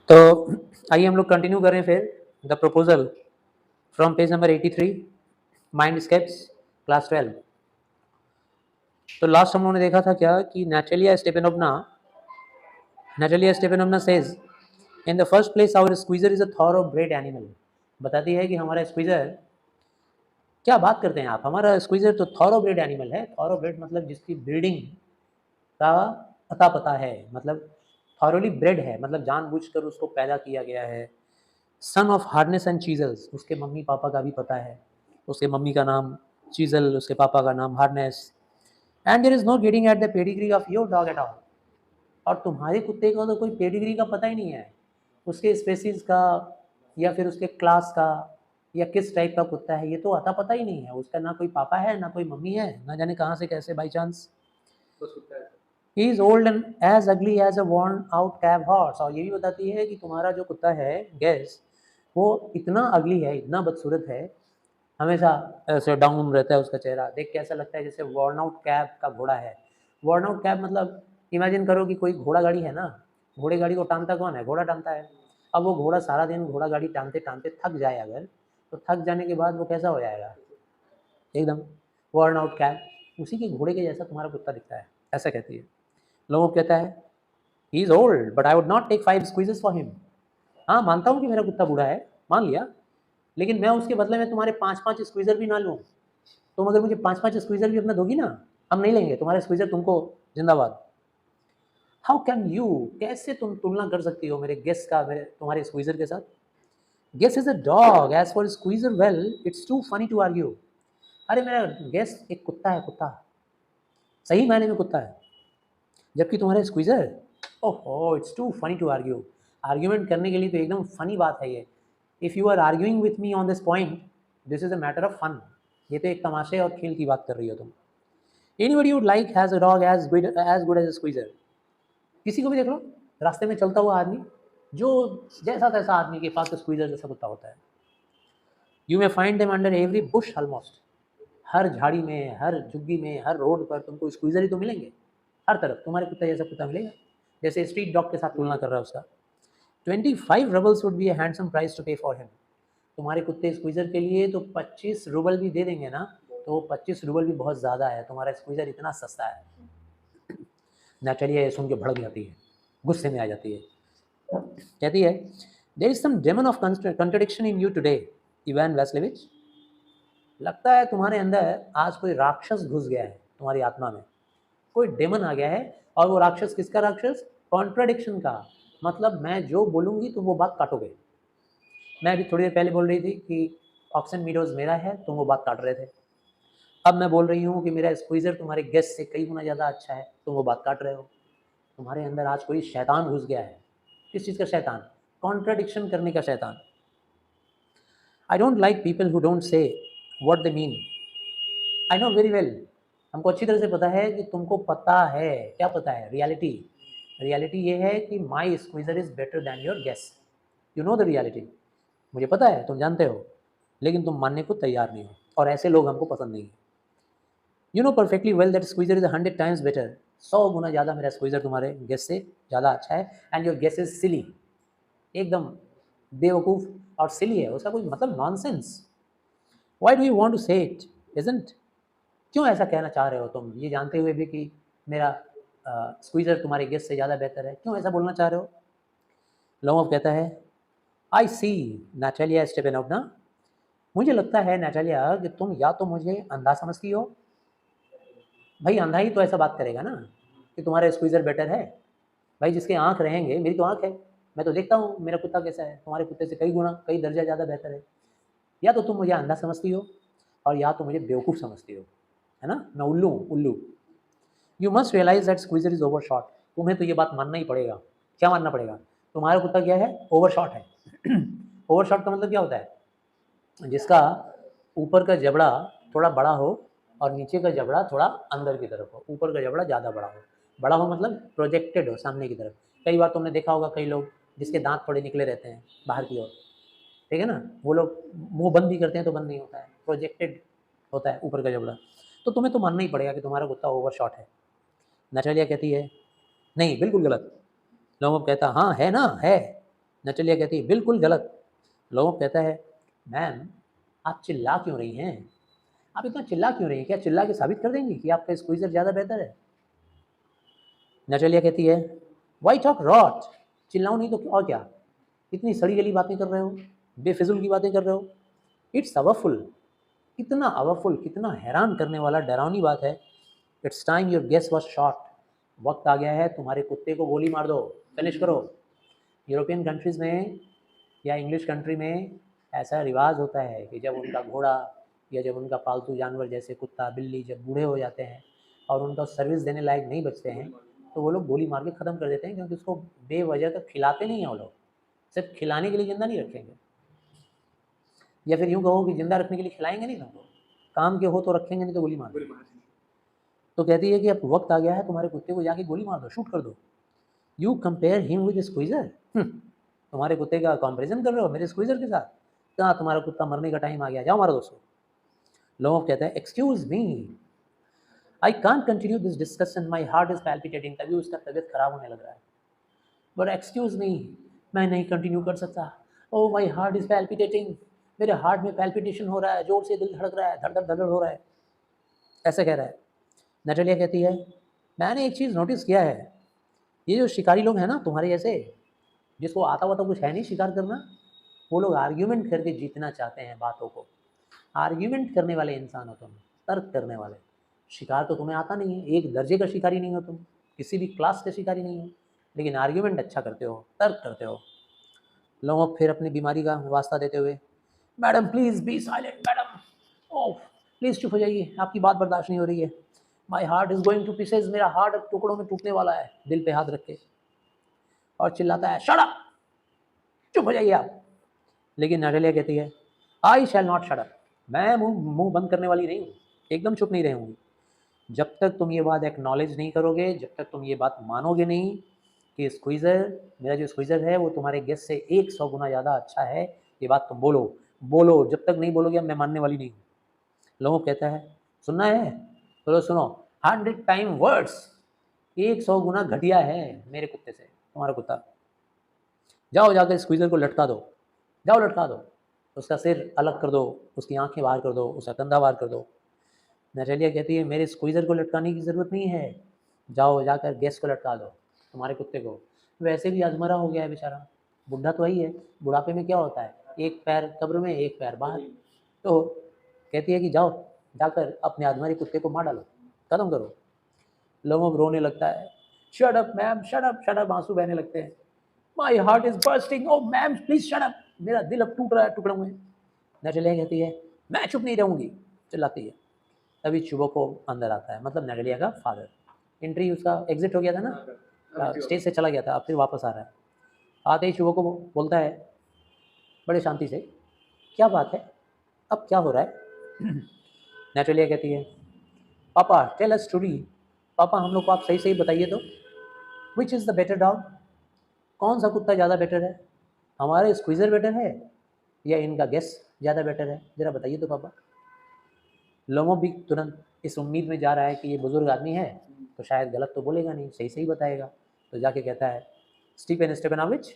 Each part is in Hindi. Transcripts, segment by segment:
तो आइए हम लोग कंटिन्यू करें फिर the proposal from page number 83 mind scapes class 12। तो लास्ट हम लोगों ने देखा था क्या कि Natalia Stepanovna says in the first place our squeezer is a thoroughbred animal। बताती है कि हमारा स्क्वीजर, क्या बात करते हैं आप, हमारा स्क्वीजर तो थॉरोब्रेड एनिमल है। थॉरोब्रेड मतलब जिसकी ब्रीडिंग का अता पता है, मतलब थॉरोली ब्रेड है, मतलब जानबूझकर उसको पैदा किया गया है। सन ऑफ हार्डनेस एंड चीजल्स, उसके मम्मी पापा का भी पता है, उसके मम्मी का नाम चीजल, उसके पापा का नाम Hardness. And there is no getting at the pedigree of your dog at all. और तुम्हारे कुत्ते को तो कोई पेडिग्री का पता ही नहीं है, उसके स्पेसीज का या फिर उसके क्लास का या किस टाइप का कुत्ता है, ये तो अता पता ही नहीं है। उसका ना कोई पापा है ना कोई मम्मी है, ना जाने कहाँ से कैसे by chance. He is old and as ugly as a worn out cab horse. और ये भी बताती है कि तुम्हारा जो कुत्ता है गैस, वो इतना अगली है, इतना बदसूरत है, हमेशा ऐसे डाउन रहता है उसका चेहरा, देख के ऐसा लगता है जैसे worn आउट कैब का घोड़ा है। worn आउट कैब मतलब इमेजिन करो कि कोई घोड़ा गाड़ी है ना, घोड़े गाड़ी को टानता कौन है? घोड़ा टानता है। अब वो घोड़ा सारा दिन घोड़ा गाड़ी टानते टानते थक जाए अगर, तो थक जाने के बाद वो कैसा हो जाएगा? एकदम worn आउट कैब, उसी के घोड़े के जैसा तुम्हारा कुत्ता दिखता है, ऐसा कहती है। लोगों को कहता है he is old but I would not take 5 squeezes for him. हाँ मानता हूँ कि मेरा कुत्ता बूढ़ा है, मान लिया, लेकिन मैं उसके बदले में तुम्हारे 5-5 स्क्वीजर भी ना लूँ। तुम अगर मुझे 5-5 स्क्वीजर भी अपना दोगी ना, हम नहीं लेंगे तुम्हारे स्क्वीजर, तुमको जिंदाबाद। हाउ कैन यू, कैसे तुम तुलना कर सकती हो मेरे गेस का मेरे तुम्हारे स्क्वीजर के साथ? Guess is a dog as for Squeezer, well it's too funny to argue. अरे मेरा गेस एक कुत्ता है, कुत्ता सही मायने में कुत्ता है, जबकि तुम्हारे स्क्वीजर, ओहो it's too funny to argue. Argument करने के लिए तो एकदम फनी बात है ये। If you are arguing with me on this point, this is a matter of fun. ये तो एक तमाशे और खेल की बात कर रही हो तुम। Anybody would like has a dog as good as a Squeezer. किसी को भी देख लो, रास्ते में चलता हुआ आदमी, जो जैसा तैसा आदमी के पास स्क्वीजर जैसा कुत्ता होता है। You may find them under every bush almost. हर झाड़ी में, हर झुग्गी में, हर रोड पर तुमको स्क्वीजर ही तो मिलेंगे, हर तरफ तुम्हारे कुत्ते जैसा कुत्ता मिलेगा। जैसे स्ट्रीट डॉग के साथ तुलना कर रहा है उसका। 25 rubles would be a handsome price to pay for him। तुम्हारे कुत्ते स्क्वीजर के लिए तो 25 रूबल भी दे देंगे ना, तो वो 25 रूबल भी बहुत ज़्यादा है, तुम्हारा स्क्वीजर इतना सस्ता है। नेटलिया ये सुन के भड़क जाती है, गुस्से में आ जाती है, कहती है there is some demon of contradiction in you today Ivan Vassilyevich. लगता है तुम्हारे अंदर आज कोई राक्षस घुस गया है, तुम्हारी आत्मा में कोई डेमन आ गया है। और वो राक्षस किसका राक्षस? कॉन्ट्रडिक्शन का। मतलब मैं जो बोलूँगी तुम वो बात काटोगे। मैं अभी थोड़ी देर पहले बोल रही थी कि ऑक्सन मीडोज मेरा है, तुम वो बात काट रहे थे। अब मैं बोल रही हूँ कि मेरा स्क्वीजर तुम्हारे गेस्ट से कई गुना ज़्यादा अच्छा है, तुम वो बात काट रहे हो। तुम्हारे अंदर आज कोई शैतान घुस गया है। किस चीज़ का शैतान? कॉन्ट्रडिक्शन करने का शैतान। I don't like people who don't say what they mean. I know very well, हमको अच्छी तरह से पता है कि तुमको पता है, क्या पता है? रियलिटी। रियलिटी ये है कि my Squeezer is better than your Guess. You know the reality. मुझे पता है, तुम जानते हो, लेकिन तुम मानने को तैयार नहीं हो, और ऐसे लोग हमको पसंद नहीं है। You know perfectly well that Squeezer is 100 times better. 100 गुना ज़्यादा मेरा स्क्वीजर तुम्हारे गेस से ज़्यादा अच्छा है। And your Guess is silly, एकदम बेवकूफ़ और सिली है, उसका कोई मतलब nonsense. Why do you want to say it isn't? क्यों ऐसा कहना चाह रहे हो तुम, ये जानते हुए भी कि मेरा स्क्वीजर तुम्हारे गेस से ज़्यादा बेहतर है? क्यों ऐसा बोलना चाह रहे हो? लोमोव कहता है आई सी नैटेलिया स्टेपेनोवना, मुझे लगता है नैटेलिया कि तुम या तो मुझे अंधा समझती हो। भाई अंधा ही तो ऐसा बात करेगा ना कि तुम्हारा स्क्वीजर बेटर है। भाई जिसके आँख रहेंगे, मेरी तो आँख है, मैं तो देखता हूँ मेरा कुत्ता कैसा है, तुम्हारे कुत्ते से कई गुना कई दर्जा ज़्यादा बेहतर है। या तो तुम मुझे अंधा समझती हो, और या तो मुझे बेवकूफ़ समझती हो, है ना, मैं उल्लू हूँ, उल्लू। You must realise that Squeezer is over shot. तुम्हें तो ये बात मानना ही पड़ेगा। क्या मानना पड़ेगा? तुम्हारा कुत्ता क्या है? ओवर शॉट है। ओवर शॉट का मतलब क्या होता है? जिसका ऊपर का जबड़ा थोड़ा बड़ा हो और नीचे का जबड़ा थोड़ा अंदर की तरफ हो। ऊपर का जबड़ा ज़्यादा बड़ा हो, बड़ा हो मतलब प्रोजेक्टेड हो सामने की तरफ। कई बार तुमने देखा होगा कई लोग जिसके दांत थोड़े निकले रहते हैं बाहर की ओर, ठीक है ना, वो लोग मुंह बंद भी करते हैं तो बंद नहीं होता है, प्रोजेक्टेड होता है ऊपर का जबड़ा। तो तुम्हें तो मानना ही पड़ेगा कि तुम्हारा कुत्ता ओवर शॉट है। नटालिया कहती है नहीं, बिल्कुल गलत। लोमोव कहता हाँ है ना, है। नचलिया कहती है बिल्कुल गलत। लोगों कहता है मैम आप चिल्ला क्यों रही हैं, आप इतना चिल्ला क्यों रही हैं, क्या चिल्ला के साबित कर देंगी कि आपका स्क्वीज़र ज़्यादा बेहतर है। नचलिया कहती है वाई टॉक रॉट, चिल्लाऊं नहीं तो और क्या, इतनी सड़ी गली बातें कर रहे हो, बेफिजुल की बातें कर रहे हो। इट्स अवरफुल, कितना अवरफुल, कितना हैरान करने वाला डरावनी बात है। It's time your Guess was shot, वक्त आ गया है तुम्हारे कुत्ते को गोली मार दो, फिनिश करो। यूरोपियन कंट्रीज़ में या इंग्लिश कंट्री में ऐसा रिवाज होता है कि जब उनका घोड़ा या जब उनका पालतू जानवर जैसे कुत्ता बिल्ली जब बूढ़े हो जाते हैं और उनका सर्विस देने लायक नहीं बचते हैं तो वो लोग गोली मार के ख़त्म कर देते हैं, क्योंकि उसको बेवजह का खिलाते नहीं हैं वो लोग, सिर्फ खिलाने के लिए ज़िंदा नहीं रखेंगे, या फिर यूँ कहो कि ज़िंदा रखने के लिए खिलाएंगे नहीं तुमको, काम के हो तो रखेंगे नहीं तो गोली मार देंगे। तो कहती है कि अब वक्त आ गया है तुम्हारे कुत्ते को जाके गोली मार दो, शूट कर दो। You compare him with squeezer, तुम्हारे कुत्ते का कंपेरिजन कर रहे हो मेरे स्क्वीज़र के साथ, कहाँ तुम्हारा कुत्ता मरने का टाइम आ गया, जाओ मारो दोस्तों। लोग कहते हैं excuse me I can't continue this discussion, my heart is palpitating, तभी उसका तबीयत खराब होने लग रहा है। बट एक्सक्यूज़ मी, मैं नहीं कंटिन्यू कर सकता, ओ माई हार्ट इज़ पैल्पिटेटिंग, मेरे हार्ट में पैल्पिटेशन हो रहा है, जोर से दिल धड़क रहा है, धड़ धड़ धड़ हो रहा है, ऐसे कह रहा है। नटलिया कहती है मैंने एक चीज़ नोटिस किया है, ये जो शिकारी लोग हैं ना तुम्हारे जैसे, जिसको आता हुआ तो कुछ है नहीं शिकार करना, वो लोग आर्ग्यूमेंट करके जीतना चाहते हैं बातों को। आर्ग्यूमेंट करने वाले इंसान हो तुम, तर्क करने वाले। शिकार तो तुम्हें आता नहीं है, एक दर्जे का शिकारी नहीं हो तुम, किसी भी क्लास के शिकारी नहीं हो, लेकिन आर्ग्यूमेंट अच्छा करते हो, तर्क करते हो। लोगों फिर अपनी बीमारी का वास्ता देते हुए madam please be silent madam, oh please चुप हो जाइए, आपकी बात बर्दाश्त नहीं हो रही है, माई heart is going to pieces, मेरा हार्ट टुकड़ों में टूटने वाला है, दिल पे हाथ रख के, और चिल्लाता है शट अप, चुप हो जाइए आप। लेकिन नटलिया कहती है आई शैल नॉट शट अप, मैं मुंह बंद करने वाली नहीं हूँ, एकदम चुप नहीं रहूँगी। जब तक तुम ये बात एक्नॉलेज नहीं करोगे, जब तक तुम ये बात मानोगे नहीं कि स्क्वीज़र, मेरा जो स्क्वीज़र है वो तुम्हारे गेस से 100 गुना ज़्यादा अच्छा है, ये बात तुम बोलो बोलो, जब तक नहीं बोलोगे मैं मानने वाली नहीं हूँ। लोगों कहता है सुनना है, चलो सुनो, 100 टाइम वर्ड्स, 100 गुना घटिया है मेरे कुत्ते से तुम्हारा कुत्ता, जाओ जाकर स्क्वीज़र को लटका दो, जाओ लटका दो, उसका सिर अलग कर दो, उसकी आंखें बाहर कर दो, उसका कंधा बाहर कर दो। नटलिया कहती है मेरे स्क्वीज़र को लटकाने की ज़रूरत नहीं है, जाओ जाकर गैस को लटका दो तुम्हारे कुत्ते को, वैसे भी अधमरा हो गया है बेचारा, बुढ़ा तो वही है, बुढ़ापे में क्या होता है, एक पैर कब्र में एक पैर बाहर। तो कहती है कि जाओ जाकर अपने अधमरे कुत्ते को मार डालो, ख़त्म करो। लोगों को रोने लगता है, shut up ma'am, shut up, आंसू बहने लगते हैं, my heart is bursting, oh ma'am please shut up, मेरा दिल अब टूट रहा है टुकड़ों में। नटलिया कहती है मैं चुप नहीं रहूँगी, चिल्लाती है। तभी चुबोको अंदर आता है, मतलब नटलिया का फादर, एंट्री उसका एग्जिट हो गया था ना, स्टेज से चला गया था, अब फिर वापस आ रहा है। आते ही चुबोको बोलता है बड़े शांति से क्या बात है, अब क्या हो रहा है। नटलिया कहती है पापा टेल अस स्टोरी, पापा हम लोग को आप सही सही बताइए तो, which is the better dog, कौन सा कुत्ता ज़्यादा बेटर है, हमारे स्क्वीज़र बेटर है या इनका गेस ज़्यादा बेटर है, ज़रा बताइए तो पापा। लोगों भी तुरंत इस उम्मीद में जा रहा है कि ये बुज़ुर्ग आदमी है तो शायद गलत तो बोलेगा नहीं, सही सही बताएगा। तो जाके कहता है स्टीफन स्टेफानोविच,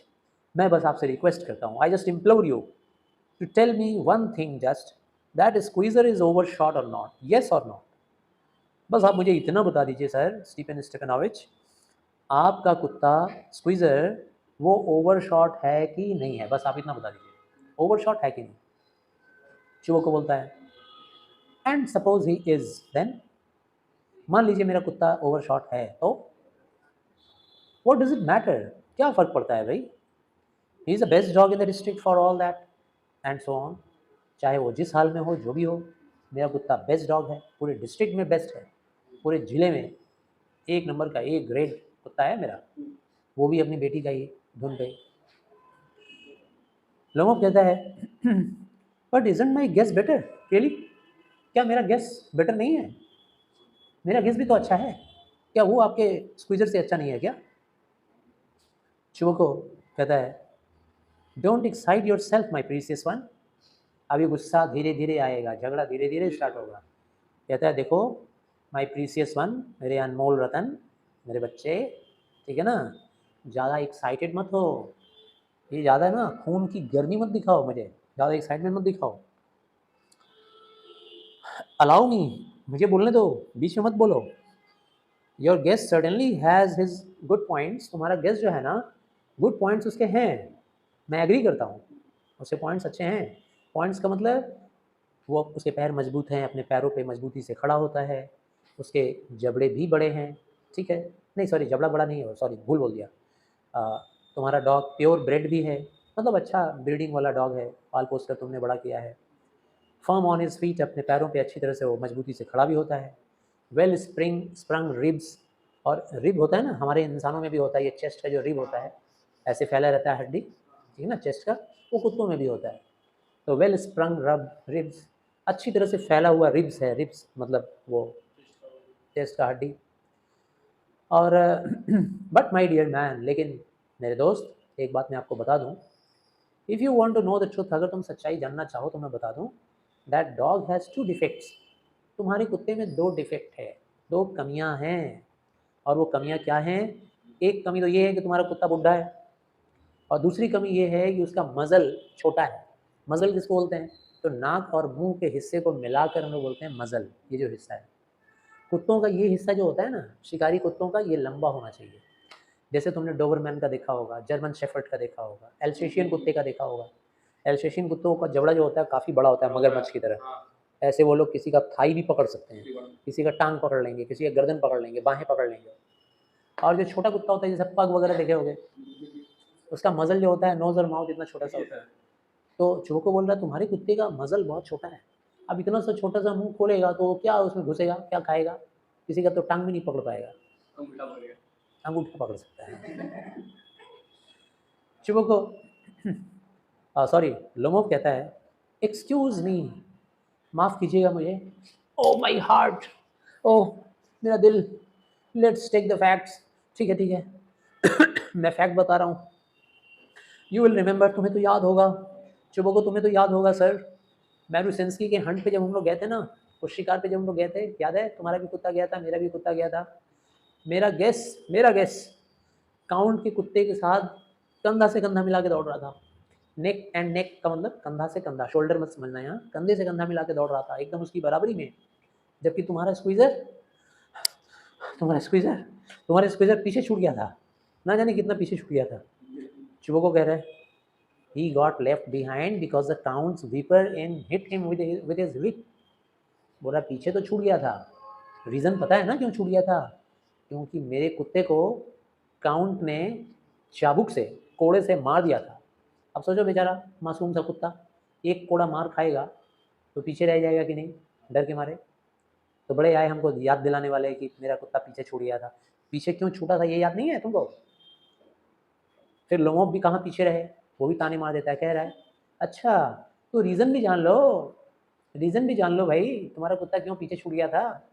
मैं बस आपसे रिक्वेस्ट करता हूँ, I just implore you to tell me one thing just, that Squeezer is over shot और नॉट, येस और नो, बस आप मुझे इतना बता दीजिए सर स्टीफन स्टेफानोविच, आपका कुत्ता स्क्वीज़र वो ओवर शॉट है कि नहीं है, बस आप इतना बता दीजिए, ओवर शॉट है कि नहीं। चुबो को बोलता है and suppose he is then, मान लीजिए मेरा कुत्ता ओवर शॉट है तो व्हाट डज इट मैटर, क्या फ़र्क पड़ता है भाई, he is the best dog in the district for all that and so on, चाहे वो जिस हाल में हो जो भी हो, मेरा कुत्ता बेस्ट डॉग है, पूरे डिस्ट्रिक्ट में बेस्ट है, पूरे ज़िले में एक नंबर का एक ग्रेड कुत्ता है मेरा, वो भी अपनी बेटी का ही धुन पे। लोगों कहता है but isn't my Guess better really, क्या मेरा गेस बेटर नहीं है, मेरा गेस भी तो अच्छा है, क्या वो आपके स्क्वीज़र से अच्छा नहीं है क्या। चुबोको कहता है don't excite your self my precious one, अभी गुस्सा धीरे धीरे आएगा, झगड़ा धीरे धीरे स्टार्ट होगा। कहता है देखो माई प्रीसियस वन, मेरे अनमोल रतन, मेरे बच्चे, ठीक है ना, ज़्यादा एक्साइटेड मत हो, ये ज़्यादा ना खून की गर्मी मत दिखाओ, मुझे ज़्यादा एक्साइटमेंट मत दिखाओ। अलाउ मी, मुझे बोलने दो, बीच में मत बोलो। Your guest certainly has his good points, तुम्हारा गेस्ट जो है ना गुड पॉइंट्स उसके हैं, मैं एग्री करता हूँ, उसके पॉइंट्स अच्छे हैं। पॉइंट्स का मतलब वो उसके पैर मजबूत हैं, अपने पैरों पे मजबूती से खड़ा होता है, उसके जबड़े भी बड़े हैं, ठीक है, नहीं सॉरी जबड़ा बड़ा नहीं है, सॉरी भूल बोल दिया। तुम्हारा डॉग प्योर ब्रेड भी है, मतलब अच्छा ब्रीडिंग वाला डॉग है, पाल पोस कर तुमने बड़ा किया है। फर्म ऑन हिज फीट, अपने पैरों पे अच्छी तरह से वो मजबूती से खड़ा भी होता है। वेल स्प्रंग रिब्स, और रिब होता है ना हमारे इंसानों में भी होता है, ये चेस्ट का जो रिब होता है ऐसे फैला रहता है हड्डी, ठीक है ना चेस्ट का, वो कुत्तों में भी होता है। तो वेल स्प्रंग रब रिब्स, अच्छी तरह से फैला हुआ रिब्स है, रिब्स मतलब वो चेस्ट का हड्डी। और बट माई डियर मैन, लेकिन मेरे दोस्त एक बात मैं आपको बता दूं, if you want to know the truth, अगर तुम सच्चाई जानना चाहो तो मैं बता दूं, that dog has two defects, तुम्हारे कुत्ते में दो डिफेक्ट है, दो कमियां हैं। और वो कमियां क्या हैं? एक कमी तो ये है कि तुम्हारा कुत्ता बुढ़ा है, और दूसरी कमी ये है कि उसका मज़ल छोटा है। मज़ल किसको बोलते हैं? तो नाक और मुंह के हिस्से को मिलाकर हम लोग बोलते हैं मज़ल, ये जो हिस्सा है। कुत्तों का ये हिस्सा जो होता है ना, शिकारी कुत्तों का, ये लंबा होना चाहिए। जैसे तुमने डोबरमैन का देखा होगा, जर्मन शेफर्ड का देखा होगा, एल्सेशियन कुत्ते का देखा होगा। एल्सेशियन कुत्तों का जबड़ा जो होता है काफ़ी बड़ा होता है, मगरमच्छ की तरह। ऐसे वो लोग किसी का थाई भी पकड़ सकते हैं, किसी का टांग पकड़ लेंगे, किसी का गर्दन पकड़ लेंगे, बाहें पकड़ लेंगे। और जो छोटा कुत्ता होता है जैसे पग वगैरह देखे होंगे, उसका मज़ल जो होता है, नोज़ और माउथ इतना छोटा सा होता है। तो चूहो बोल रहा है तुम्हारे कुत्ते का मज़ल बहुत छोटा है, अब इतना सा छोटा सा मुंह खोलेगा तो क्या उसमें घुसेगा, क्या खाएगा? किसी का तो टांग भी नहीं पकड़ पाएगा, अंगूठा पकड़ सकता है। चूहो को सॉरी लोमोव कहता है, एक्सक्यूज़ मी, माफ़ कीजिएगा मुझे। ओ माई हार्ट, ओह मेरा दिल, लेट्स टेक द फैक्ट्स, ठीक है ठीक है। मैं फैक्ट बता रहा हूँ। यू विल रिमेंबर, तुम्हें तो याद होगा, चुबो को तुम्हें तो याद होगा सर, मैरूसेंस्की के हंट पे जब हम लोग गए थे ना, उस शिकार पे जब हम लोग गए थे, याद है? तुम्हारा भी कुत्ता गया था, मेरा भी कुत्ता गया था। मेरा गेस काउंट के कुत्ते के साथ कंधा से कंधा मिला के दौड़ रहा था। नेक एंड नेक का मतलब कंधा से कंधा, शोल्डर मत समझना यहाँ, कंधे से कंधा मिला के दौड़ रहा था एकदम उसकी बराबरी में। जबकि तुम्हारा स्क्वीज़र पीछे छूट गया था, ना जाने कितना पीछे छूट गया था। चुबो को कह रहा है, he got left behind because the count's whipper and hit him with his whip। बोला पीछे तो छूट गया था, रीज़न पता है ना क्यों छूट गया था? क्योंकि मेरे कुत्ते को काउंट ने चाबुक से, कोड़े से मार दिया था। अब सोचो बेचारा मासूम सा कुत्ता, एक कोड़ा मार खाएगा तो पीछे रह जाएगा कि नहीं, डर के मारे। तो बड़े आए हमको याद दिलाने वाले कि मेरा कुत्ता पीछे छूट गया था। पीछे क्यों छूटा था ये याद नहीं है तुमको? फिर लोमोव भी कहाँ पीछे रहे, वो भी ताने मार देता है, कह रहा है अच्छा तो रीज़न भी जान लो, रीज़न भी जान लो भाई, तुम्हारा कुत्ता क्यों पीछे छूट गया था।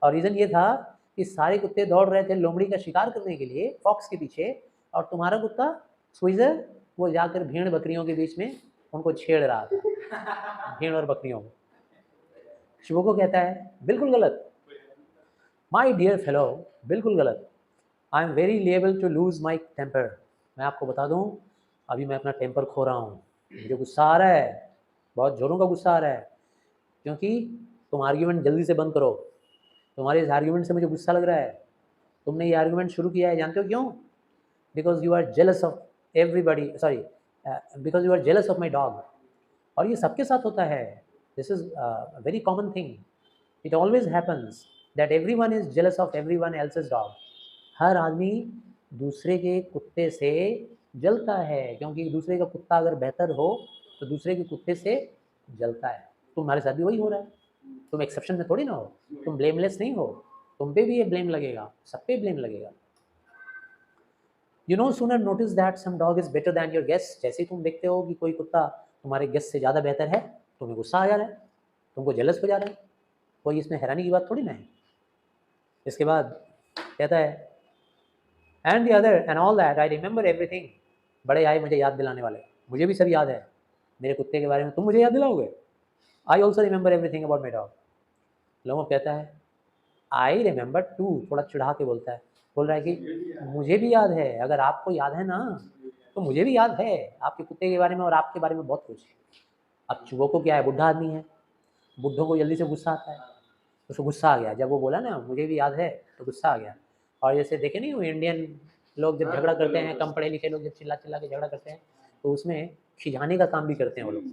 और रीज़न ये था कि सारे कुत्ते दौड़ रहे थे लोमड़ी का शिकार करने के लिए फॉक्स के पीछे, और तुम्हारा कुत्ता स्क्वीज़र वो जाकर भेड़ बकरियों के बीच में उनको छेड़ रहा था, भेड़ और बकरियों को। शिवो को कहता है बिल्कुल गलत, माई डियर फेलो, बिल्कुल गलत। I am very liable to lose my temper. मैं आपको बता दूं, अभी मैं अपना टेम्पर खो रहा हूँ, मुझे गुस्सा आ रहा है, बहुत ज़ोरों का गुस्सा आ रहा है। क्योंकि तुम आर्ग्यूमेंट जल्दी से बंद करो, तुम्हारे इस आर्ग्यूमेंट से मुझे गुस्सा लग रहा है। तुमने ये आर्ग्यूमेंट शुरू किया है, जानते हो क्यों? Because you are jealous of everybody, sorry because you are jealous of my dog. और ये सबके साथ होता है, this is very common thing, it always happens that every one is jealous of every one else's dog. हर आदमी दूसरे के कुत्ते से जलता है, क्योंकि दूसरे का कुत्ता अगर बेहतर हो तो दूसरे के कुत्ते से जलता है। तुम्हारे साथ भी वही हो रहा है, तुम एक्सेप्शन में थोड़ी ना हो, तुम ब्लेमलेस नहीं हो, तुम पे भी ये ब्लेम लगेगा, सब पे ब्लेम लगेगा। You no sooner notice that some dog is better than your guest. जैसे ही तुम देखते हो कि कोई कुत्ता तुम्हारे गेस्ट से ज़्यादा बेहतर है, तुम्हें गुस्सा आ जा रहा है, तुमको जेलस हो जा रहा है, कोई इसमें हैरानी की बात थोड़ी ना है। इसके बाद कहता है and the other and all that I remember everything. बड़े आए मुझे याद दिलाने वाले, मुझे भी सब याद है, मेरे कुत्ते के बारे में तुम मुझे याद दिलाओगे? I also remember everything about my dog. Lomov कहता है आई रिमेंबर टू, थोड़ा चिढ़ा के बोलता है, बोल रहा है कि मुझे भी याद है, अगर आपको याद है ना तो मुझे भी याद है आपके कुत्ते के बारे में और आपके बारे में बहुत कुछ। अब चूहों को क्या है, बुढ़ा आदमी है, बुड्ढों को जल्दी से गुस्सा आता है, उसको गुस्सा आ गया जब वो बोला ना मुझे भी याद है, तो गुस्सा आ गया। और जैसे देखे नहीं वो इंडियन लोग जब झगड़ा करते हैं, कम पढ़े लिखे लोग जब चिल्ला चिल्ला के झगड़ा करते हैं, तो उसमें खिजाने का काम भी करते हैं वो लोग,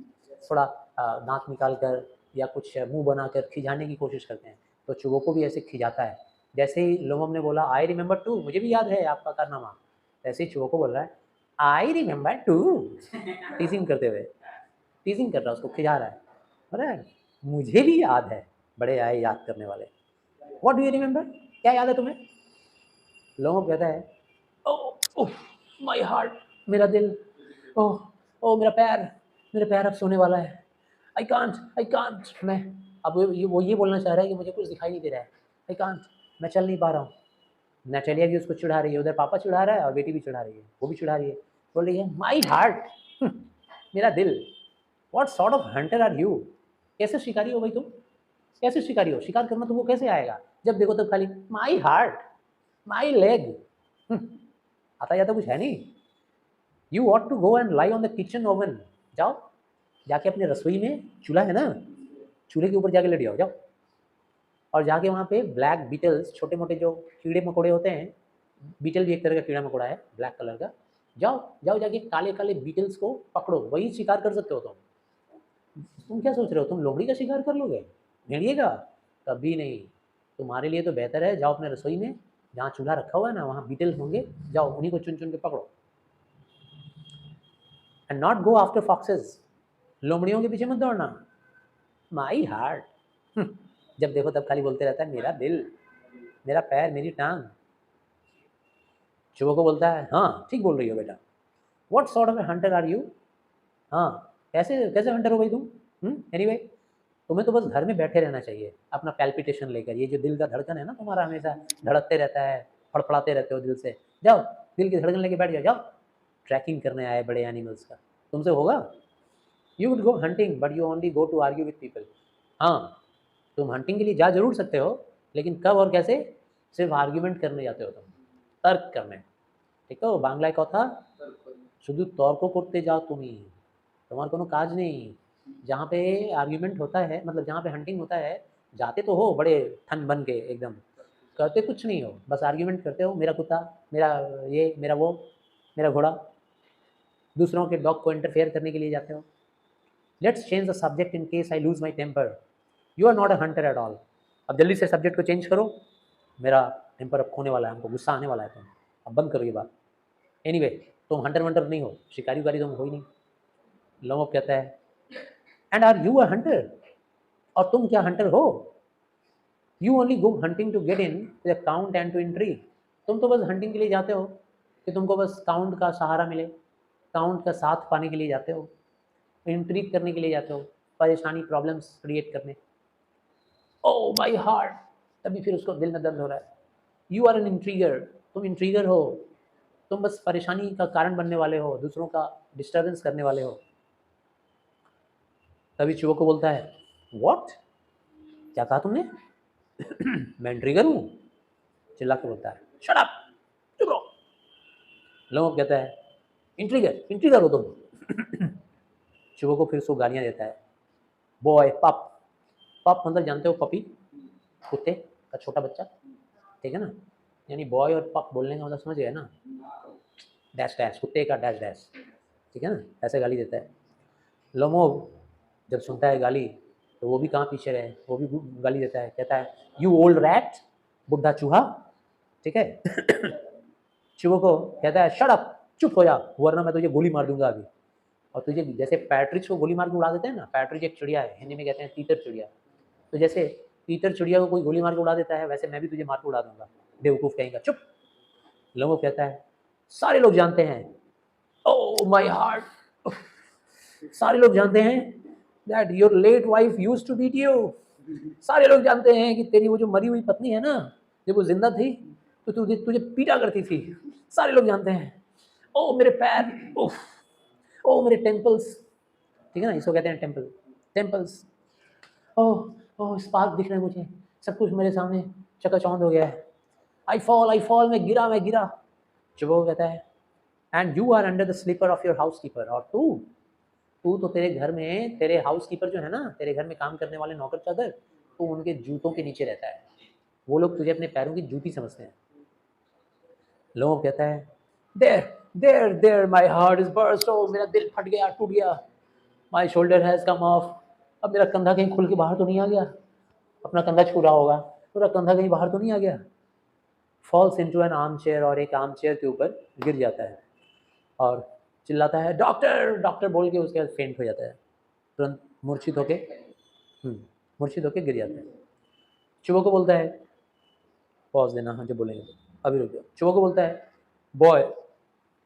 थोड़ा दांत निकाल कर या कुछ मुंह बनाकर खिजाने की कोशिश करते हैं। तो चूहों को भी ऐसे खिजाता है। जैसे ही लोमम ने बोला आई रिमेंबर टू, मुझे भी याद है आपका कारनामा, ऐसे ही चूहों को बोल रहा है आई रिमेंबर टू, टीजिंग करते हुए, टीजिंग कर रहा है, उसको खिजा रहा है, अरे मुझे भी याद है। बड़े आए याद करने वाले। व्हाट डू यू रिमेंबर, क्या याद है तुम्हें? लोमम कहता है ओह ओह माय हार्ट, मेरा दिल, ओह ओह मेरा पैर अब सोने वाला है, आई कांट, मैं अब वो ये बोलना चाह रहा है कि मुझे कुछ दिखाई नहीं दे रहा है, आई कांट, मैं चल नहीं पा रहा हूँ। नैटेलिया भी उसको चिढ़ा रही है, उधर पापा चिढ़ा रहा है और बेटी भी चिढ़ा रही है, वो भी चिढ़ा रही है, बोल रही है माई हार्ट, मेरा दिल, what sort of hunter are you, कैसे शिकारी हो भाई तुम, कैसे शिकारी हो, शिकार करना तुमको कैसे आएगा, जब देखो तब खाली माई हार्ट, माई लेग, आता जाता कुछ है नहीं। You ought to go and lie on the kitchen oven, जाओ जाके अपने रसोई में, चूल्हा है ना, चूल्हे के ऊपर जाके लेट जाओ, जाओ और जाके वहाँ पे ब्लैक बीटल्स, छोटे मोटे जो कीड़े मकोड़े होते हैं, बीटल भी एक तरह का कीड़ा मकोड़ा है ब्लैक कलर का, जाओ जाओ जाके काले काले बीटल्स को पकड़ो, वही शिकार कर सकते हो तुम क्या सोच रहे हो, तुम लोमड़ी का शिकार कर लोगे, भेड़िए का, कभी नहीं। तुम्हारे लिए तो बेहतर है जाओ अपने रसोई में, जहाँ चूल्हा रखा हुआ है ना वहाँ बीटल होंगे, जाओ उन्हीं को चुन चुन के पकड़ो। And not go after foxes, लोमड़ियों के पीछे मत दौड़ना। माई हार्ट, जब देखो तब खाली बोलते रहता है मेरा दिल, मेरा पैर, मेरी टांग। चूहों को बोलता है हाँ ठीक बोल रही हो बेटा, what sort of a hunter are you, हाँ कैसे कैसे हंटर हो भाई तुम, एनीवे तुम्हें तो बस घर में बैठे रहना चाहिए अपना पैल्पिटेशन लेकर, ये जो दिल का धड़कन है ना तुम्हारा हमेशा धड़कते रहता है, फड़फड़ाते रहते हो दिल से, जाओ दिल की धड़कन लेके बैठ जाओ, जाओ ट्रैकिंग करने आए बड़े एनिमल्स का, तुमसे होगा। You would go hunting but you only go to argue with people, हाँ तुम हंटिंग के लिए जा जरूर सकते हो, लेकिन कब और कैसे, सिर्फ आर्ग्यूमेंट करने जाते हो तुम, तर्क करने, ठीक है। बांग्लाয় কথা শুধু তর্ক করতে যাও তুমি, তোমার কোনো काज नहीं, जहाँ पे आर्ग्यूमेंट होता है, मतलब जहाँ पे हंटिंग होता है, जाते तो हो बड़े ठन बन के एकदम, करते कुछ नहीं हो, बस आर्ग्यूमेंट करते हो, मेरा कुत्ता, मेरा ये, मेरा वो, मेरा घोड़ा, दूसरों के डॉग को इंटरफेयर करने के लिए जाते हो। Let's change the subject in case I lose my temper, you are not a hunter at all. अब जल्दी से सब्जेक्ट को चेंज करो, मेरा टेम्पर अब खोने वाला है, हमको गुस्सा आने वाला है, तुम अब बंद करो ये बात। एनीवे तुम हंटर वंटर नहीं हो, शिकारी उकारी तुम हो ही नहीं। लोमो कहता है and are you a hunter, और तुम क्या हंटर हो, you only go hunting to get in to the count and to intrigue, तुम तो बस हंटिंग के लिए जाते हो कि तुमको बस काउंट का सहारा मिले, काउंट का साथ पाने के लिए जाते हो, इंट्रीग करने के लिए जाते हो, परेशानी प्रॉब्लम्स क्रिएट करने। ओ माई हार्ट, तभी फिर उसको दिल में दर्द हो रहा है, यू आर एन इंट्रीगर, तुम इंट्रीगर हो, तुम बस परेशानी का कारण बनने वाले हो, दूसरों का डिस्टर्बेंस करने वाले हो। तभी चूहों को बोलता है व्हाट, क्या कहा तुमने, मैं इंट्रीगर हूँ, चिल्ला के बोलता है शट अप, चुप रहो। लोमो कहता है इंट्रीगर, इंट्रीगर हो तुम। चूहों को फिर उसको गालियाँ देता है, बॉय पप, पप मतलब जानते हो पपी, कुत्ते का छोटा बच्चा, ठीक है ना, यानी बॉय और पप बोलने का मतलब समझ गए ना, डैश डैश, कुत्ते का डैश डैश, ठीक है ना, ऐसे गाली देता है। लोमो जब सुनता है गाली तो वो भी कहाँ पीछे रहे, वो भी गाली देता है, कहता है यू ओल्ड रैट, बुढ़ा चूहा, ठीक है। चूहों को कहता है शट अप, चुप हो जा, वरना मैं तुझे गोली मार दूंगा अभी। और तुझे जैसे पैट्रिच को गोली मार के उड़ा देते हैं ना, पैट्रिच एक चिड़िया है, हिंदी में कहते हैं तीतर चिड़िया, तो जैसे तीतर चिड़िया को कोई गोली मार के उड़ा देता है, वैसे मैं भी तुझे मार के उड़ा दूंगा, बेवकूफ़ कहेंगे, चुप। लोमो कहता है सारे लोग जानते हैं, ओ माय हार्ट, सारे लोग जानते हैं that your late wife used to beat you, सारे लोग जानते हैं कि तेरी वो जो मरी हुई पत्नी है ना, जब वो जिंदा थी तो तुझे तुझे पीटा करती थी, सारे लोग जानते हैं। ओ मेरे पैर, उफ, ओ मेरे टेम्पल्स, ठीक है ना, इसको कहते हैं टेम्पल, टेम्पल्स, ओह ओह स्पार्क दिख रहे हैं मुझे, सब कुछ मेरे सामने चकाचौंध हो गया है, आई फॉल, मैं गिरा, मैं गिरा। चुबो कहता है and you are under the slipper of your housekeeper, और तू तू तो तेरे घर में तेरे हाउस कीपर जो है ना, तेरे घर में काम करने वाले नौकर चाकर, तो उनके जूतों के नीचे रहता है। वो लोग तुझे अपने पैरों की जूती समझते हैं। लोग कहता है there there there my heart is burst, ओ मेरा दिल फट गया, टूट गया। My shoulder has come off, अब मेरा कंधा कहीं खुल के बाहर तो नहीं आ गया, अपना कंधा छू रहा होगा, पूरा कंधा कहीं बाहर तो नहीं आ गया। Falls into an arm chair, और एक आर्म चेयर के ऊपर गिर जाता है और चिल्लाता है डॉक्टर डॉक्टर बोल के, उसके बाद फेंट हो जाता है, तुरंत मूर्छित होके मूर्छित होके गिर जाता है। चुबो को बोलता है, पॉज देना, हाँ जब बोलेंगे तो, अभी रुक जाओ। चुबो को बोलता है boy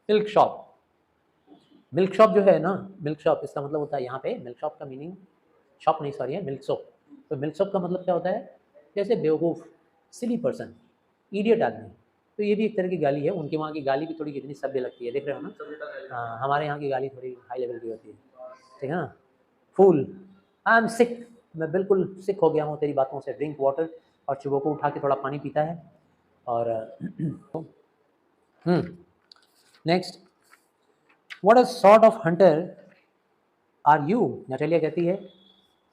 milk shop. Milk shop जो है ना, मिल्क शॉप इसका मतलब होता है यहाँ पे, मिल्क शॉप का मीनिंग, शॉप नहीं सॉरी है, मिल्क शॉप। तो मिल्क शॉप का मतलब क्या होता है, जैसे बेवकूफ़, सिली पर्सन, इडियट आदमी। तो ये भी एक तरह की गाली है। उनके वहाँ की गाली भी थोड़ी कितनी सभ्य लगती है, देख रहे हो ना। हाँ, हमारे यहाँ की गाली थोड़ी हाई लेवल की होती है, ठीक है ना। फूल, आई एम सिक, मैं बिल्कुल सिक हो गया हूँ तेरी बातों से, ड्रिंक वाटर। और चुबो को उठा के थोड़ा पानी पीता है और next, what a sort of hunter are you. Natalia कहती है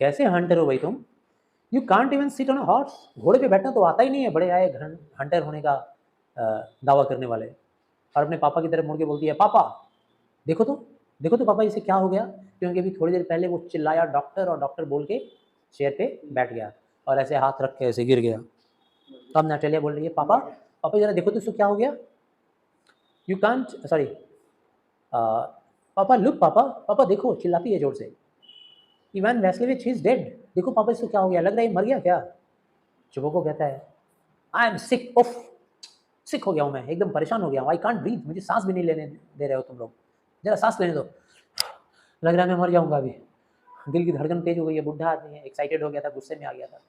कैसे हंटर हो भाई तुम, you can't even sit on a horse, घोड़े पे बैठना तो आता ही नहीं है, बड़े आए हंटर होने का दावा करने वाले। और अपने पापा की तरफ मुड़ के बोलती है पापा देखो तो, देखो तो पापा इसे क्या हो गया, क्योंकि अभी थोड़ी देर पहले वो चिल्लाया डॉक्टर, और डॉक्टर बोल के चेयर पे बैठ गया और ऐसे हाथ रख के ऐसे गिर गया। तो अब नटालिया बोल रही है पापा पापा जरा देखो तो इसको क्या हो गया, यू कांट सॉरी पापा लुक, पापा पापा देखो, चिल्लाती है जोर से, इवान वैस्लिविच ही इज डेड, देखो पापा इसको क्या हो गया, लग रहा है मर गया क्या। चुबो को कहता है आई एम सिक, उफ सिक हो गया हूँ मैं, एकदम परेशान हो गया हूँ, आई कांट ब्रीथ, मुझे सांस भी नहीं लेने दे रहे हो तुम लोग, जरा सांस लेने दो, लग रहा है मैं मर जाऊंगा अभी। दिल की धड़कन तेज हो गई है, बुढ़ा आदमी है, एक्साइटेड हो गया था, गुस्से में आ गया था।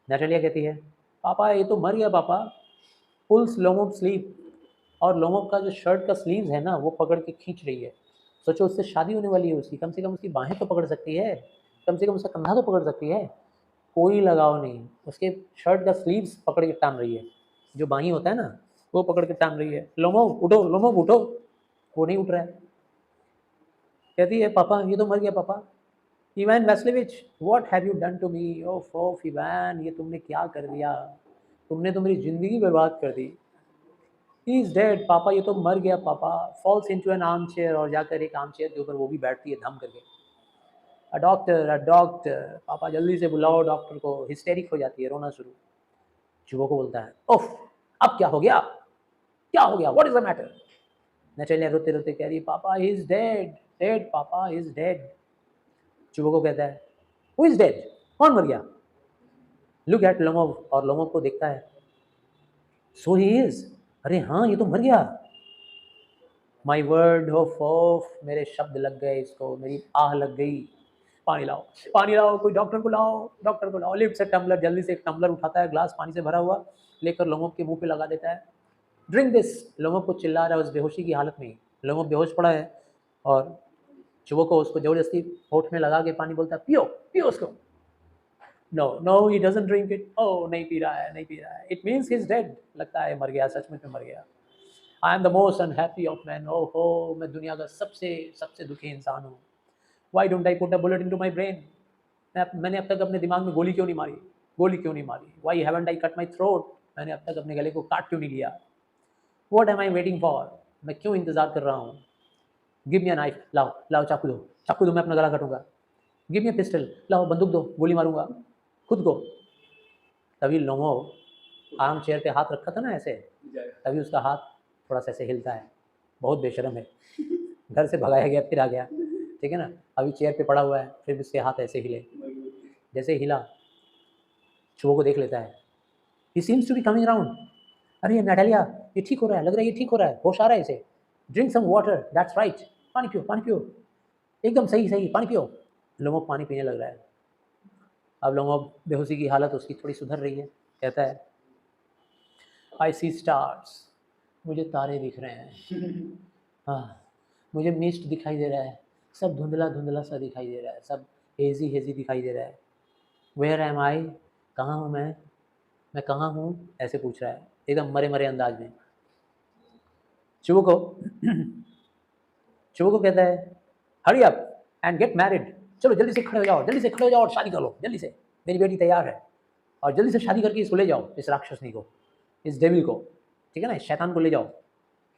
नटालिया कहती है पापा ये तो मर गया पापा, पुल्स लोमो स्लीव, और लोमो का जो शर्ट का स्लीव्स है ना वो पकड़ के खींच रही है। सोचो उससे शादी होने वाली है उसकी, कम से कम उसकी बाहें तो पकड़ सकती है, कम से कम उसका कंधा तो पकड़ सकती है, कोई लगाव नहीं, उसके शर्ट का स्लीव्स पकड़ के टान रही है, जो बाही होता है ना वो पकड़ के टान रही है। लोमो उठो, लोमो उठो, वो नहीं उठ रहा है। कहती है पापा ये तो मर गया पापा। Ivan Vassilyevich what have you done to me, ओफ ओफ इवान ये तुमने क्या कर दिया, तुमने तो मेरी ज़िंदगी बर्बाद कर दी। ही इज़ डेड पापा, ये तो मर गया पापा। Falls into an arm chair, और जाकर एक आर्म चेयर के ऊपर वो भी बैठती है धम करके। अ डॉक्टर, अ डॉक्टर, पापा जल्दी से बुलाओ डॉक्टर को, हिस्टेरिक हो जाती है, रोना शुरू। चुबो को बोलता है उफ अब क्या हो गया, क्या हो गया, what is the matter. Natalia रोते रोते कह रही है पापा ही इज डेड, डेड पापा ही इज डेड। चुबो को कहता है हु इज डेड, कौन मर गया। लुक एट लोमोव, और लोमोव को देखता है, सो ही इज, अरे हाँ ये तो मर गया। माई वर्ड ऑफ ऑफ, मेरे शब्द लग गए इसको, मेरी आह लग गई। पानी लाओ, पानी लाओ, कोई डॉक्टर को लाओ, डॉक्टर को लाओ। लिफ्ट से टम्बलर, जल्दी से एक टम्बलर उठाता है, ग्लास पानी से भरा हुआ लेकर लोमोव के मुंह पे लगा देता है, ड्रिंक दिस। लोमोव को चिल्ला रहा है उस बेहोशी की हालत में ही, लोमोव बेहोश पड़ा है, और चुबो को उसको जबरदस्ती होठ में लगा के पानी बोलता है पियो पियो उसको। No no he doesn't drink it, ओ नहीं पी रहा है, नहीं पी रहा है, it means he is dead, लगता है मर गया, सच में मर गया। I am the most unhappy of man, ओ हो मैं दुनिया का सबसे सबसे दुखी इंसान हूँ। Why don't I put a bullet into my brain, मैंने अब तक अपने दिमाग में गोली क्यों नहीं मारी, गोली क्यों नहीं मारी। Why haven't I cut my throat, मैंने अब तक अपने गले को काट क्यों नहीं लिया। What am I waiting for, मैं क्यों इंतजार कर रहा हूँ। गिव मी अ नाइफ, लाओ लाओ चाकू दो, चाकू दो मैं अपना गला काटूंगा। गिव मी अ पिस्टल, लाओ बंदूक दो, गोली मारूंगा खुद को। तभी लोमो आर्म चेयर पे हाथ रखा था ना ऐसे, तभी उसका हाथ थोड़ा सा ऐसे हिलता है, बहुत बेशरम है, घर से भगाया गया फिर आ गया, ठीक है ना। अभी चेयर पे पड़ा हुआ है, फिर भी उसके हाथ ऐसे हिले, जैसे हिला चुबो को देख लेता है, he seems to be coming around. अरे नटालिया ये ठीक हो रहा है, लग रहा है ये ठीक हो रहा है, होश आ रहा है इसे, drink some water, that's right, पानी पियो पानी पियो, एकदम सही सही पानी पियो। लोमो पानी पीने लग रहा है। अब लोमो बेहोशी की हालत उसकी थोड़ी सुधर रही है, कहता है आई सी स्टार्स, मुझे तारे दिख रहे हैं, हाँ मुझे मिस्ट दिखाई दे रहा है, सब धुंधला धुंधला सा दिखाई दे रहा है, सब हेजी हेजी दिखाई दे रहा है। वेयर एम आई, कहाँ हूँ मैं कहाँ हूँ, ऐसे पूछ रहा है एकदम मरे मरे अंदाज में। चुबो को शुभो को कहता है hurry up and get married, चलो जल्दी से खड़े हो जाओ, जल्दी से खड़े हो जाओ और शादी कर लो जल्दी से, मेरी बेटी तैयार है, और जल्दी से शादी करके इसको ले जाओ, इस राक्षसनी को, इस डेविल को, ठीक है ना, इस शैतान को ले जाओ।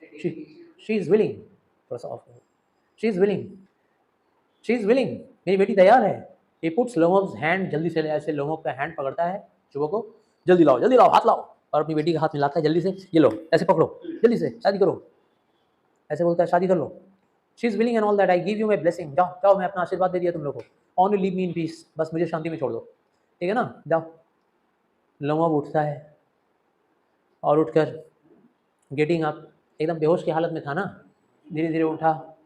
शी इज़ विलिंग, थोड़ा सा of, she is willing, she is willing, मेरी बेटी तैयार है। ही पुट्स लोमोव्स हैंड, जल्दी से ऐसे लोमोव का हैंड पकड़ता है शुभो को, जल्दी लाओ हाथ लाओ, और अपनी बेटी का हाथ मिलाता है, जल्दी से ये लो, ऐसे पकड़ो, जल्दी से शादी करो, ऐसे बोलता है शादी कर लो। She is willing and all that, I give you my blessing, जाओ जाओ, मैं अपना आशीर्वाद दे दिया तुम लोग को, only leave me in peace, बस मुझे शांति में छोड़ दो, ठीक है ना, जाओ। लोमोव उठता है और उठकर गेटिंग अप, एकदम बेहोश की हालत में था ना, धीरे धीरे उठा,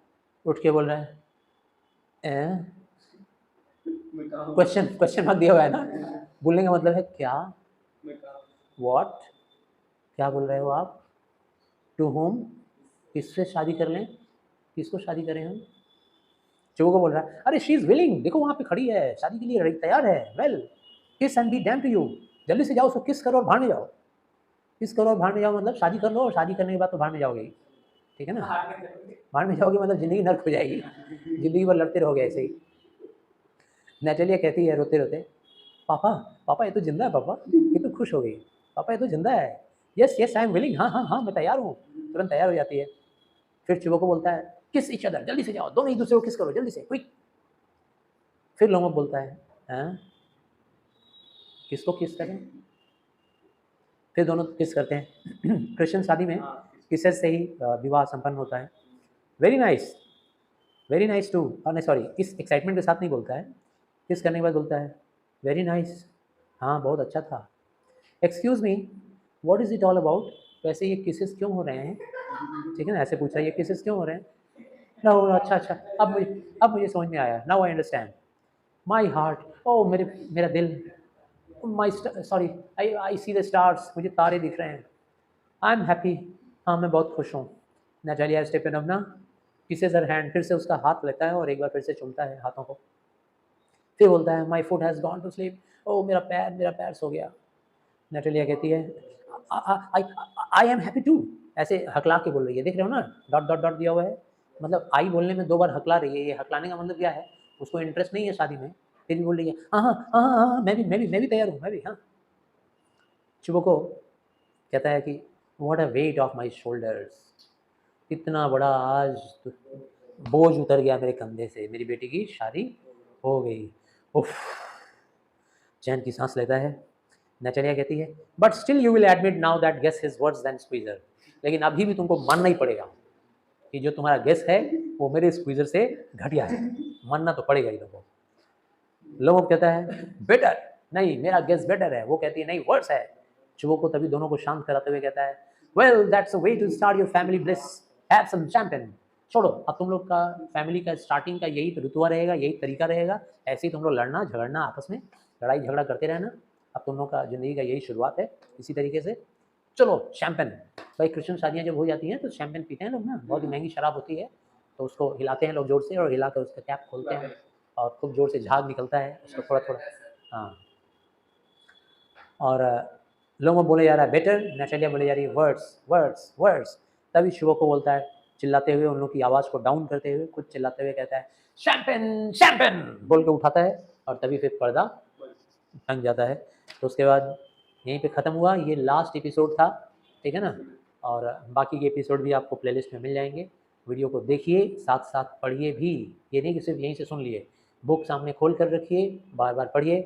उठ के बोल रहा है क्वेश्चन मार्क दिया हुआ है ना, बोलने का मतलब है क्या, व्हाट, क्या बोल रहे हो आप, टू होम, किससे शादी कर लें, किसको शादी करें हम। शुभो को बोल रहा है अरे शी इज़ विलिंग, देखो वहाँ पे खड़ी है, शादी के लिए तैयार है, well kiss and be damn to you, जल्दी से जाओ उसको किस करो और भाड़ में जाओ, किस करो और भाड़ में जाओ, मतलब शादी कर लो, और शादी करने के बाद तो भाड़ में जाओगे, ठीक है ना, भाड़ में जाओगे मतलब ज़िंदगी नर्क हो जाएगी, ज़िंदगी भर लड़ते रहोगे ऐसे ही। नेटेलिया कहती है रोते रोते, पापा पापा ये तो जिंदा है, पापा ये तो खुश हो गई, पापा ये तो जिंदा है, yes yes I am willing, हाँ हाँ हाँ मैं तैयार हूँ, तुरंत तैयार हो जाती है। फिर शुभो को बोलता है किस ईच अदर, जल्दी से जाओ, दोनों एक दूसरे को किस करो जल्दी से, क्विक। फिर लोमो बोलता है हाँ किसको किस करें, फिर दोनों किस करते हैं। क्रिश्चियन शादी में किसेस से ही विवाह संपन्न होता है। वेरी नाइस टू, नहीं सॉरी, इस एक्साइटमेंट के साथ नहीं बोलता है, किस करने के बाद बोलता है वेरी नाइस, हाँ बहुत अच्छा था। Excuse me what is it all about, वैसे ये किसेस क्यों हो रहे हैं, ठीक है ना, ऐसे पूछ रहा है ये किसेस क्यों हो रहे हैं। ना अच्छा, अब मुझे समझ में आया, now I understand, my heart, ओ मेरा दिल, my sorry I see the stars, मुझे तारे दिख रहे हैं, आई एम हैप्पी, हाँ मैं बहुत खुश हूँ। नैटेलिया स्टेपेनोव्ना किसेस हर हैंड, फिर से उसका हाथ लेता है और एक बार फिर से चूमता है हाथों को, फिर बोलता है my foot has gone to sleep, ओ मेरा पैर सो गया। नैटेलिया कहती है आई एम हैप्पी टू, ऐसे हकला के बोल रही है, देख रहे हो ना, डॉट डॉट डॉट दिया हुआ है, मतलब आई बोलने में 2 बार हकला रही है, ये हकलाने का मतलब क्या है, उसको इंटरेस्ट नहीं है शादी में, फिर भी बोल रही है हाँ मैं भी तैयार हूँ, मैं भी, हाँ। शुभो को कहता है कि what a weight of my shoulders, इतना बड़ा आज बोझ उतर गया मेरे कंधे से, मेरी बेटी की शादी हो गई, उफ, चैन की सांस लेता है। नैटेलिया कहती है but still you will admit now that guess his words then Squeezer, लेकिन अभी भी तुमको मानना ही पड़ेगा कि जो तुम्हारा गेस है वो मेरे स्क्वीजर से घटिया है, मानना तो पड़ेगा ही तुमको। लोमो कहता है बेटर, नहीं मेरा गेस बेटर है, वो कहती है नहीं वर्स है। शुभो को तभी दोनों को शांत कराते हुए कहता है well that's a way to start your family bliss, have some champagne, छोड़ो अब तुम लोग का फैमिली का स्टार्टिंग का यही रुतबा रहेगा, यही तरीका रहेगा, ऐसे ही तुम लोग लड़ना झगड़ना, आपस में लड़ाई झगड़ा करते रहना, अब तुम लोग का ज़िंदगी का यही शुरुआत है, इसी तरीके से चलो शैंपेन। भाई क्रिश्चियन शादियाँ जब हो जाती हैं तो शैंपेन पीते हैं लोग ना, बहुत ही महंगी शराब होती है, तो उसको हिलाते हैं लोग जोर से, और हिलाकर उसका कैप खोलते हैं और खूब जोर से झाग निकलता है उसको थोड़ा थोड़ा, हाँ। और लोगों बोले जा रहा है बेटर, नैटेलिया बोले जा रही है वर्ड्स वर्ड्स वर्ड्स। तभी शुभो को बोलता है चिल्लाते हुए, उन लोग की आवाज़ को डाउन करते हुए, खुद चिल्लाते हुए कहता है शैंपेन शैंपेन बोल के उठाता है, और तभी फिर पर्दा ढंक जाता है। तो उसके बाद यहीं पे ख़त्म हुआ, ये लास्ट एपिसोड था, ठीक है ना, और बाकी के एपिसोड भी आपको प्लेलिस्ट में मिल जाएंगे। वीडियो को देखिए, साथ साथ पढ़िए भी, ये नहीं कि सिर्फ यहीं से सुन लिए, बुक सामने खोल कर रखिए, बार बार पढ़िए,